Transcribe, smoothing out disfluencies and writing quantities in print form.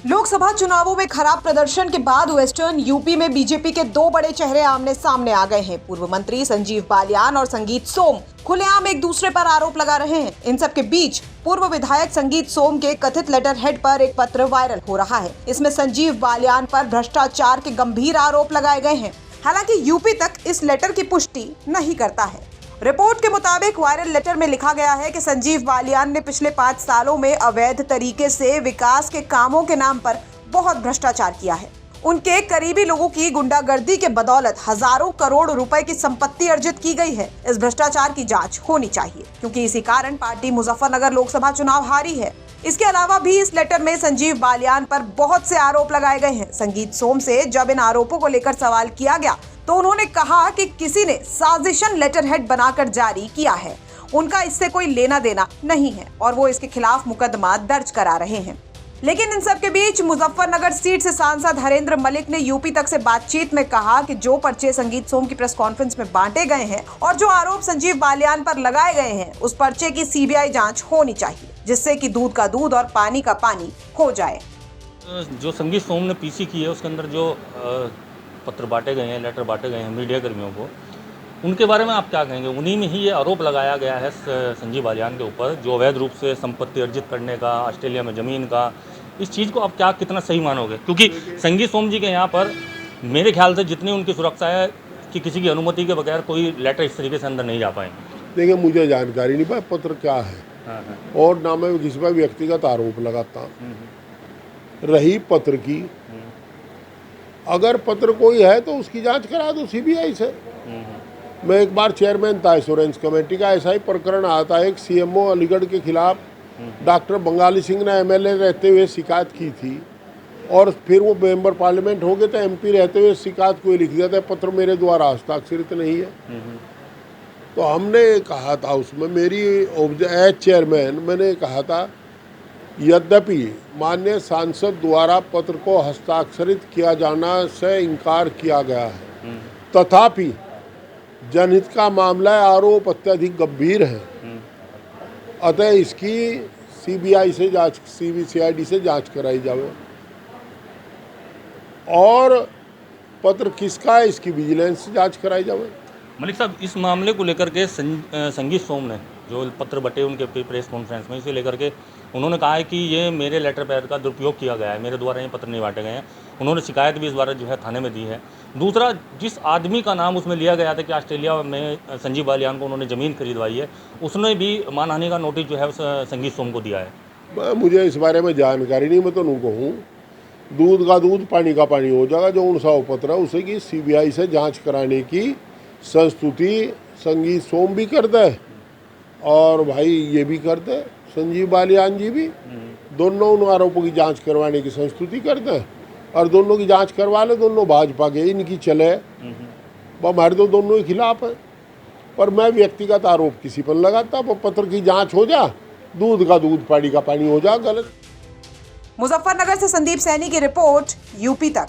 लोकसभा चुनावों में खराब प्रदर्शन के बाद वेस्टर्न यूपी में बीजेपी के दो बड़े चेहरे आमने सामने आ गए हैं। पूर्व मंत्री संजीव बालियान और संगीत सोम खुलेआम एक दूसरे पर आरोप लगा रहे हैं। इन सब के बीच पूर्व विधायक संगीत सोम के कथित लेटर हेड पर एक पत्र वायरल हो रहा है। इसमें संजीव बालियान पर भ्रष्टाचार के गंभीर आरोप लगाए गए हैं। हालांकि यूपी तक इस लेटर की पुष्टि नहीं करता है। रिपोर्ट के मुताबिक वायरल लेटर में लिखा गया है कि संजीव बालियान ने पिछले 5 सालों में अवैध तरीके से विकास के कामों के नाम पर बहुत भ्रष्टाचार किया है। उनके करीबी लोगों की गुंडागर्दी के बदौलत हजारों करोड़ रुपए की संपत्ति अर्जित की गई है। इस भ्रष्टाचार की जांच होनी चाहिए, क्योंकि इसी कारण पार्टी मुजफ्फरनगर लोकसभा चुनाव हारी है। इसके अलावा भी इस लेटर में संजीव बालियान पर बहुत से आरोप लगाए गए हैं। संगीत सोम से जब इन आरोपों को लेकर सवाल किया गया तो उन्होंने कहा कि किसी ने साजिशन लेटर हेड बनाकर जारी किया है। उनका इससे कोई लेना देना नहीं है और वो इसके खिलाफ मुकदमा दर्ज करा रहे हैं। लेकिन इन सब के बीच मुजफ्फरनगर सीट से सांसद हरेंद्र मलिक ने यूपी तक से बातचीत में कहा कि जो पर्चे संगीत सोम की प्रेस कॉन्फ्रेंस में बांटे गए हैं और जो आरोप संजीव बालियान पर लगाए गए हैं, उस पर्चे की सीबीआई जांच होनी चाहिए, जिससे कि दूध का दूध और पानी का पानी हो जाए। जो संगीत सोम ने पीसी की है, उसके अंदर जो पत्र बांटे गए हैं, लेटर बांटे गए हैं मीडिया कर्मियों को, उनके बारे में आप क्या कहेंगे? उन्हीं में ही ये आरोप लगाया गया है संजीव बालियान के ऊपर, जो अवैध रूप से संपत्ति अर्जित करने का, ऑस्ट्रेलिया में ज़मीन का। इस चीज़ को आप क्या कितना सही मानोगे? क्योंकि संगीत सोम जी के यहाँ पर मेरे ख्याल से जितनी उनकी सुरक्षा है कि किसी की अनुमति के बगैर कोई लेटर इस तरीके से अंदर नहीं जा पाएंगे। देखिए, मुझे जानकारी नहीं पाया पत्र क्या है और ना मैं किसी पर व्यक्तिगत आरोप लगाता। रही पत्र की, अगर पत्र कोई है तो उसकी जांच करा दो सीबीआई से। मैं एक बार चेयरमैन था इंश्योरेंस कमेटी का, ऐसा ही प्रकरण आता है। एक सीएमओ अलीगढ़ के खिलाफ डॉक्टर बंगाली सिंह ने एमएलए रहते हुए शिकायत की थी और फिर वो मेंबर पार्लियामेंट हो गए, तो एमपी रहते हुए शिकायत कोई लिख दिया था, पत्र मेरे द्वारा हस्ताक्षरित नहीं है। तो हमने कहा था उसमें, मेरी एज चेयरमैन मैंने कहा था, यद्यपि माननीय सांसद द्वारा पत्र को हस्ताक्षरित किया जाना से इनकार किया गया है, तथापि जनहित का मामला है, आरोप अत्यधिक गंभीर है, अतः इसकी सीबीआई से जांच, सीआईडी से जांच कराई जाए और पत्र किसका है इसकी विजिलेंस से जांच कराई जाए। मलिक साहब, इस मामले को लेकर के संगीत सोम ने जो पत्र बटे उनके प्रेस कॉन्फ्रेंस में, इसे लेकर के उन्होंने कहा है कि ये मेरे लेटर पैड का दुरुपयोग किया गया है, मेरे द्वारा ये पत्र नहीं बांटे गए हैं। उन्होंने शिकायत भी इस बार जो है थाने में दी है। दूसरा, जिस आदमी का नाम उसमें लिया गया था कि ऑस्ट्रेलिया में संजीव बालियान को उन्होंने ज़मीन खरीदवाई है, उसने भी मानहानि का नोटिस जो है संगीत सोम को दिया है। मुझे इस बारे में जानकारी नहीं, मैं तो उनको कहूँ दूध का दूध पानी का पानी हो जाएगा। जो उनसा पत्र है उसे की सीबीआई से जाँच कराने की संस्तुति संगीत सोम भी करता है और भाई ये भी करते हैं संजीव बालियान जी भी, दोनों उन आरोपों की जांच करवाने की संस्तुति करते हैं और दोनों की जांच करवा ले। दोनों भाजपा के इनकी चले, हमारे तो दोनों के खिलाफ है। पर मैं व्यक्तिगत आरोप किसी पर लगाता, वो पत्र की जांच हो जा, दूध का दूध पानी का पानी हो जा। गलत। मुजफ्फरनगर से संदीप सैनी की रिपोर्ट, यूपी तक।